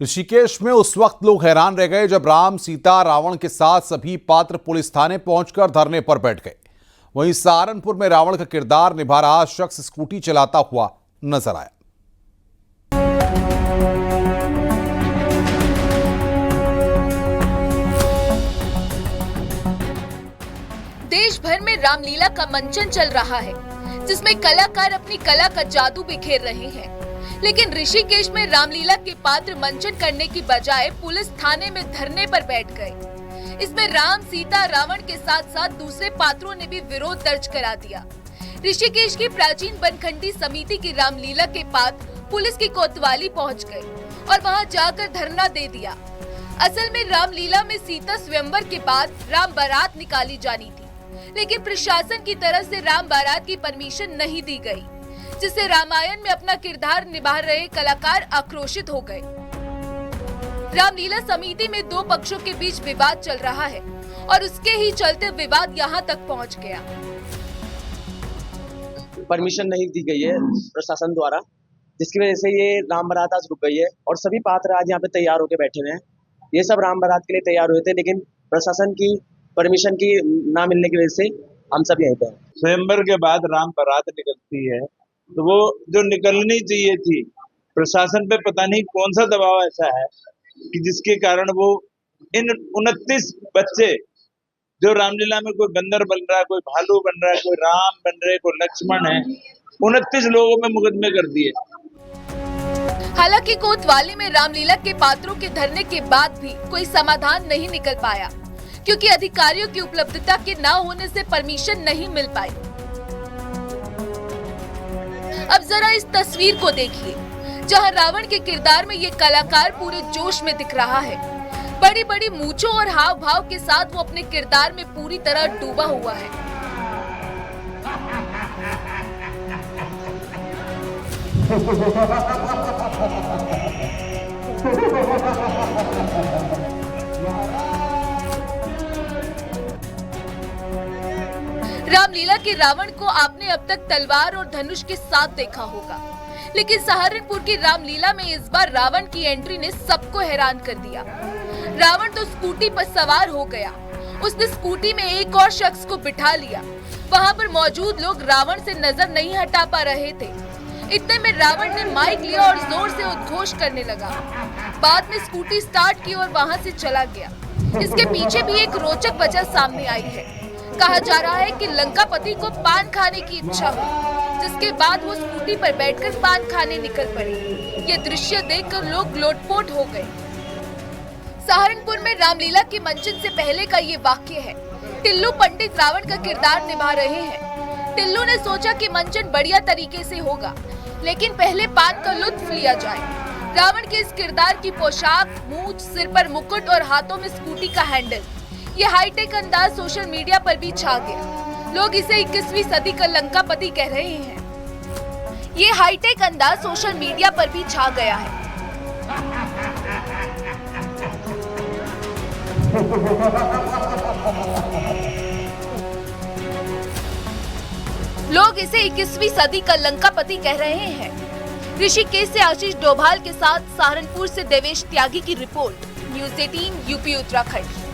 ऋषिकेश में उस वक्त लोग हैरान रह गए जब राम, सीता, रावण के साथ सभी पात्र पुलिस थाने पहुंचकर धरने पर बैठ गए। वहीं सहारनपुर में रावण का किरदार निभा रहा शख्स स्कूटी चलाता हुआ नजर आया। देश भर में रामलीला का मंचन चल रहा है, जिसमें कलाकार अपनी कला का जादू बिखेर रहे हैं। लेकिन ऋषिकेश में रामलीला के पात्र मंचन करने की बजाय पुलिस थाने में धरने पर बैठ गए। इसमें राम, सीता, रावण के साथ साथ दूसरे पात्रों ने भी विरोध दर्ज करा दिया। ऋषिकेश की प्राचीन बनखंडी समिति की रामलीला के पात्र पुलिस की कोतवाली पहुंच गए और वहां जाकर धरना दे दिया। असल में रामलीला में सीता स्वयंवर के बाद राम बारात निकाली जानी थी, लेकिन प्रशासन की तरफ से राम बारात की परमिशन नहीं दी गई, जिससे रामायण में अपना किरदार निभा रहे कलाकार आक्रोशित हो गए। रामलीला समिति में दो पक्षों के बीच विवाद चल रहा है और उसके ही चलते विवाद यहाँ तक पहुँच गया। परमिशन नहीं दी गई है प्रशासन द्वारा, जिसकी वजह से ये राम बारात आज रुक गई है और सभी पात्र आज यहाँ पे तैयार होकर बैठे हुए हैं। ये सब राम बारात के लिए तैयार हुए थे, लेकिन प्रशासन की परमिशन की ना मिलने की वजह से हम सब यहीं पे हैं। स्वयंवर के बाद राम बारात निकलती है, तो वो जो निकलनी चाहिए थी, प्रशासन पे पता नहीं कौन सा दबाव ऐसा है कि जिसके कारण वो इन 29 बच्चे जो रामलीला में कोई बंदर बन रहा है, कोई भालू बन रहा है, कोई राम बन रहे, कोई लक्ष्मण है, 29 लोगों में मुकदमे कर दिए। हालांकि कोतवाली में रामलीला के पात्रों के धरने के बाद भी कोई समाधान नहीं निकल पाया, क्योंकि अधिकारियों की उपलब्धता के न होने से परमिशन नहीं मिल पाई। अब जरा इस तस्वीर को देखिए, जहां रावण के किरदार में ये कलाकार पूरे जोश में दिख रहा है। बड़ी बड़ी मूंछों और हाव भाव के साथ वो अपने किरदार में पूरी तरह डूबा हुआ है। रामलीला के रावण को आपने अब तक तलवार और धनुष के साथ देखा होगा, लेकिन सहारनपुर की रामलीला में इस बार रावण की एंट्री ने सबको हैरान कर दिया। रावण तो स्कूटी पर सवार हो गया, उसने स्कूटी में एक और शख्स को बिठा लिया। वहां पर मौजूद लोग रावण से नजर नहीं हटा पा रहे थे। इतने में रावण ने माइक लिया और जोर से उद्घोष करने लगा। बाद में स्कूटी स्टार्ट की और वहां से चला गया। इसके पीछे भी एक रोचक वजह सामने आई है। कहा जा रहा है कि लंकापति को पान खाने की इच्छा हुई, जिसके बाद वो स्कूटी पर बैठकर पान खाने निकल पड़े। ये दृश्य देखकर लोग लोटपोट हो गए। सहारनपुर में रामलीला के मंचन से पहले का ये वाक्य है। टिल्लू पंडित रावण का किरदार निभा रहे हैं। टिल्लू ने सोचा कि मंचन बढ़िया तरीके से होगा, लेकिन पहले पान का लुत्फ लिया जाए। रावण के इस किरदार की पोशाक, मूंछ, सिर पर मुकुट और हाथों में स्कूटी का हैंडल, ये हाईटेक अंदाज सोशल मीडिया पर भी छा गया। लोग इसे 21वीं सदी का लंकापति कह रहे हैं। ये हाईटेक अंदाज सोशल मीडिया पर भी छा गया है। लोग इसे 21वीं सदी का लंकापति कह रहे हैं। ऋषिकेश से आशीष डोभाल के साथ सहारनपुर से देवेश त्यागी की रिपोर्ट, न्यूज़ 18 यूपी उत्तराखंड।